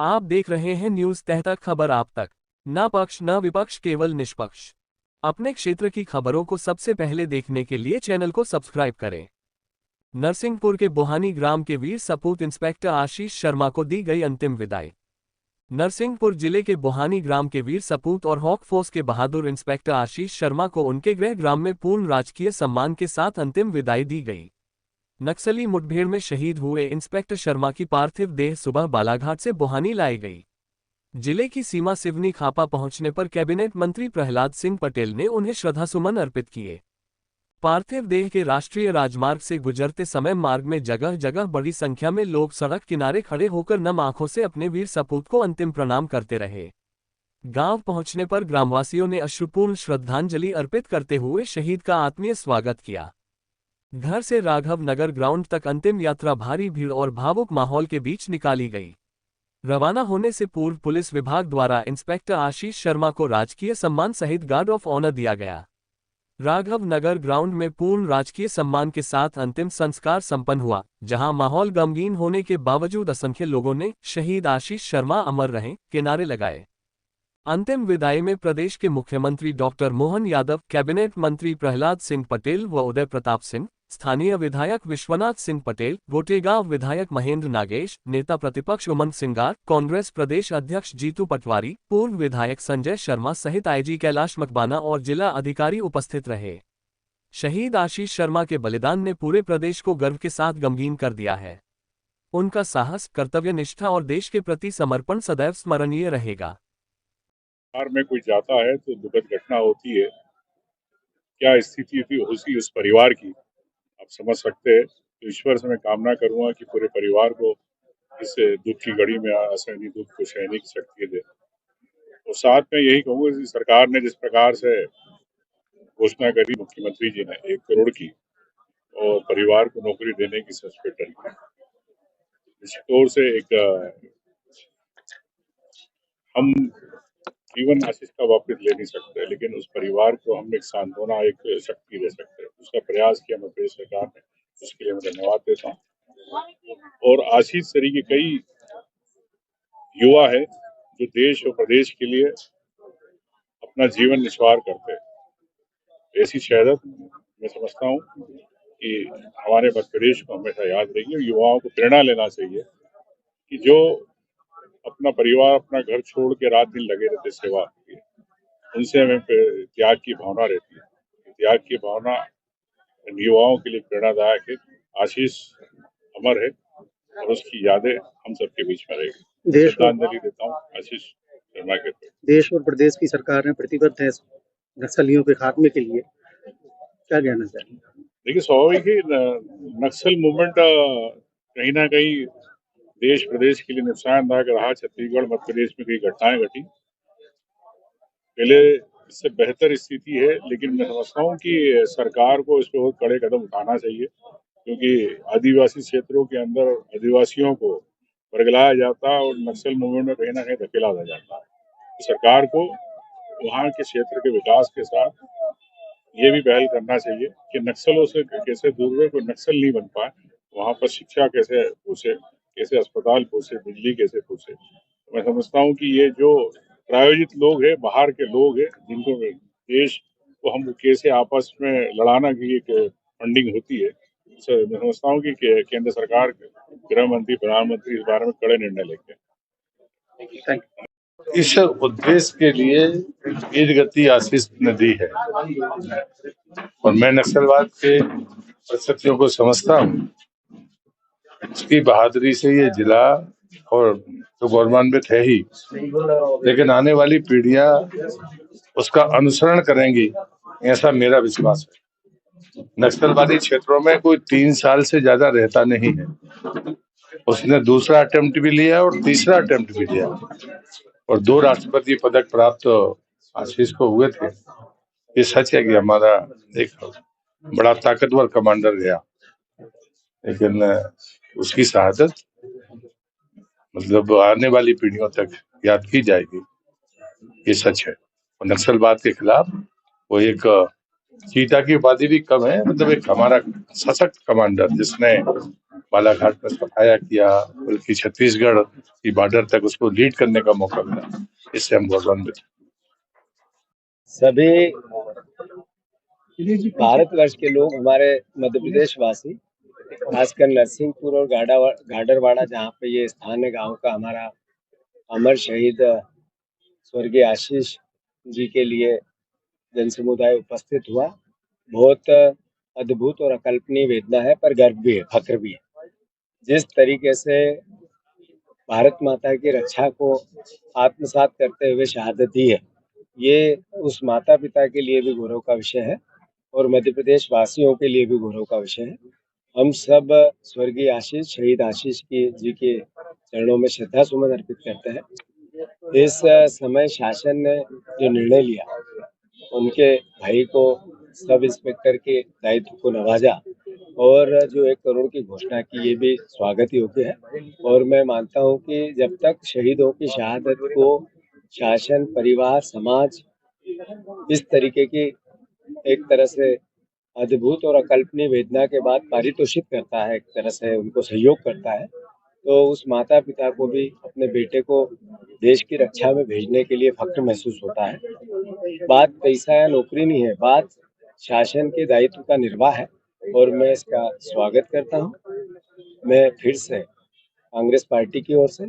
आप देख रहे हैं न्यूज तहतक, खबर आप तक। न पक्ष न विपक्ष, केवल निष्पक्ष। अपने क्षेत्र की खबरों को सबसे पहले देखने के लिए चैनल को सब्सक्राइब करें। नरसिंहपुर के बोहानी ग्राम के वीर सपूत इंस्पेक्टर आशीष शर्मा को दी गई अंतिम विदाई। नरसिंहपुर जिले के बोहानी ग्राम के वीर सपूत और हॉक फोर्स के बहादुर इंस्पेक्टर आशीष शर्मा को उनके गृह ग्राम में पूर्ण राजकीय सम्मान के साथ अंतिम विदाई दी गई। नक्सली मुठभेड़ में शहीद हुए इंस्पेक्टर शर्मा की पार्थिव देह सुबह बालाघाट से बोहानी लाई गई। जिले की सीमा सिवनी खापा पहुंचने पर कैबिनेट मंत्री प्रहलाद सिंह पटेल ने उन्हें श्रद्धासुमन अर्पित किए। पार्थिव देह के राष्ट्रीय राजमार्ग से गुजरते समय मार्ग में जगह जगह बड़ी संख्या में लोग सड़क किनारे खड़े होकर नम आंखों से अपने वीर सपूत को अंतिम प्रणाम करते रहे। गांव पहुंचने पर ग्रामवासियों ने अश्रुपूर्ण श्रद्धांजलि अर्पित करते हुए शहीद का आत्मीय स्वागत किया। घर से राघव नगर ग्राउंड तक अंतिम यात्रा भारी भीड़ और भावुक माहौल के बीच निकाली गई। रवाना होने से पूर्व पुलिस विभाग द्वारा इंस्पेक्टर आशीष शर्मा को राजकीय सम्मान सहित गार्ड ऑफ ऑनर दिया गया। राघव नगर ग्राउंड में पूर्ण राजकीय सम्मान के साथ अंतिम संस्कार संपन्न हुआ, जहां माहौल गमगीन होने के बावजूद असंख्य लोगों ने शहीद आशीष शर्मा अमर रहें के नारे लगाए। अंतिम विदाई में प्रदेश के मुख्यमंत्री डॉक्टर मोहन यादव, कैबिनेट मंत्री प्रहलाद सिंह पटेल व उदय प्रताप सिंह, स्थानीय विधायक विश्वनाथ सिंह पटेल, गोटेगांव विधायक महेंद्र नागेश, नेता प्रतिपक्ष उमंग सिंगार, कांग्रेस प्रदेश अध्यक्ष जीतू पटवारी, पूर्व विधायक संजय शर्मा सहित आईजी कैलाश मकबाना और जिला अधिकारी उपस्थित रहे। शहीद आशीष शर्मा के बलिदान ने पूरे प्रदेश को गर्व के साथ गमगीन कर दिया है। उनका साहस, कर्तव्यनिष्ठा और देश के प्रति समर्पण सदैव स्मरणीय रहेगा। में कोई जाता है तो दुखद घटना होती है। क्या स्थिति थी उसी उस परिवार की, आप समझ सकते हैं। तो ईश्वर से मैं कामना करूंगा कि पूरे परिवार को इस दुख की घड़ी में असहनीय दुख को सहने की शक्ति दे। और साथ में यही कहूँगा कि सरकार ने जिस प्रकार से घोषणा करी मुख्यमंत्री जी ने 1 करोड़ की और परिवार को नौकरी देने की सस्पेंड, निश्चित तौर से एक हम जीवन आशीष का वापस ले नहीं सकते, लेकिन उस परिवार को हम एक सांत्वना, एक शक्ति दे सकते हैं। उसका प्रयास किया मैं प्रदेश सरकार ने, उसके लिए मैं धन्यवाद देता हूँ। और आशीष तरीके कई युवा है जो देश और प्रदेश के लिए अपना जीवन निस्वार करते हैं। ऐसी शहादत मैं समझता हूँ कि हमारे मध्य प्रदेश को हमेशा याद रहेगी और युवाओं को प्रेरणा लेना चाहिए कि जो अपना परिवार, अपना घर छोड़ के रात दिन लगे रहते सेवा के लिए, उनसे हमें त्याग की भावना रहती है। त्याग की भावना युवाओं के लिए प्रेरणादायक है। आशीष अमर है और उसकी यादें हम सबके बीच में रहेगी। श्रद्धांजलि देता हूँ आशीष शर्मा के प्रति। देश और प्रदेश की सरकार ने प्रतिबद्ध है नक्सलियों के खात्मे के लिए, क्या कहना चाहिए? देखिए, स्वाभाविक है नक्सल मूवमेंट कहीं ना कहीं देश प्रदेश के लिए नुकसानदायक रहा। छत्तीसगढ़ मध्य प्रदेश में कई घटनाएं घटी, पहले इससे बेहतर स्थिति है, लेकिन मैं समझता हूँ कि सरकार को इस पर बहुत कड़े कदम उठाना चाहिए, क्योंकि आदिवासी क्षेत्रों के अंदर आदिवासियों को वर्गलाया जाता है और नक्सल मूवमेंट में कहीं ना कहीं धकेला जाता है। तो सरकार को वहाँ के क्षेत्र के विकास के साथ ये भी पहल करना चाहिए कि नक्सलों से कैसे दूर रहे, कोई नक्सल नहीं बन पाए। वहाँ पर शिक्षा कैसे पहुंचे, कैसे अस्पताल पहुंचे, बिजली कैसे पहुंचे। मैं समझता हूँ कि ये जो प्रायोजित लोग हैं, बाहर के लोग हैं, जिनको देश को हम कैसे आपस में लड़ाना की एक फंडिंग होती है, मैं समझता हूँ कि केंद्र सरकार, गृह मंत्री, प्रधानमंत्री इस बारे में कड़े निर्णय लेंगे। इस उद्देश्य के लिए वीर गति आशीष ने दी है और मैं नक्सलवाद के परिस्थितियों को समझता हूँ। उसकी बहादुरी से ये जिला और तो गौरवान्वित है ही, लेकिन आने वाली पीढ़ियां उसका अनुसरण करेंगी, ऐसा मेरा विश्वास है। नक्सलवादी क्षेत्रों में कोई 3 साल से ज्यादा रहता नहीं है। उसने दूसरा अटेम्प्ट भी लिया और तीसरा अटेम्प्ट भी लिया और 2 राष्ट्रपति पदक प्राप्त आशीष को हुए थे। ये सच है कि हमारा एक बड़ा ताकतवर कमांडर गया, लेकिन उसकी शहादत मतलब आने वाली पीढ़ियों तक याद की जाएगी, ये सच है। और नक्सलवाद के खिलाफ वो एक चीता की उपाधि भी कम है, मतलब एक हमारा सशक्त कमांडर जिसने बालाघाट में सफाया किया, बल्कि छत्तीसगढ़ की बॉर्डर तक उसको लीड करने का मौका मिला। इससे हम गौरवान्वित हैं। सभी भारतवर्ष के लोग, हमारे मध्य प्रदेश वासी, खासकर नरसिंहपुर और गाडरवाड़ा जहाँ पे ये स्थान है गांव का, हमारा अमर शहीद स्वर्गीय आशीष जी के लिए जन समुदाय उपस्थित हुआ। बहुत अद्भुत और अकल्पनीय वेदना है, पर गर्व भी है, फक्र भी है। जिस तरीके से भारत माता की रक्षा को आत्मसात करते हुए शहादत दी है, ये उस माता पिता के लिए भी गौरव का विषय है और मध्य प्रदेश वासियों के लिए भी गौरव का विषय है। हम सब स्वर्गीय आशीष, शहीद आशीष जी के चरणों में श्रद्धा सुमन अर्पित करते हैं। इस समय शासन ने जो निर्णय लिया, उनके भाई को सब इंस्पेक्टर के दायित्व को नवाजा और जो 1 करोड़ की घोषणा की, ये भी स्वागत योग्य है। और मैं मानता हूँ कि जब तक शहीदों की शहादत को शासन, परिवार, समाज इस तरीके की एक तरह से अद्भुत और अकल्पनीय वेदना के बाद पारितोषित करता है, एक तरह से उनको सहयोग करता है, तो उस माता पिता को भी अपने बेटे को देश की रक्षा में भेजने के लिए फक्र महसूस होता है। बात पैसा या नौकरी नहीं है, बात शासन के दायित्व का निर्वाह है और मैं इसका स्वागत करता हूँ। मैं फिर से कांग्रेस पार्टी की ओर से,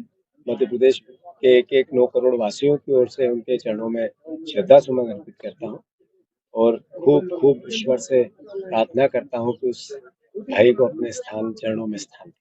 मध्य प्रदेश के एक 9 करोड़ वासियों की ओर से उनके चरणों में श्रद्धा सुमन अर्पित करता हूँ और खूब ईश्वर से प्रार्थना करता हूँ कि उस भाई को अपने चरणों में स्थान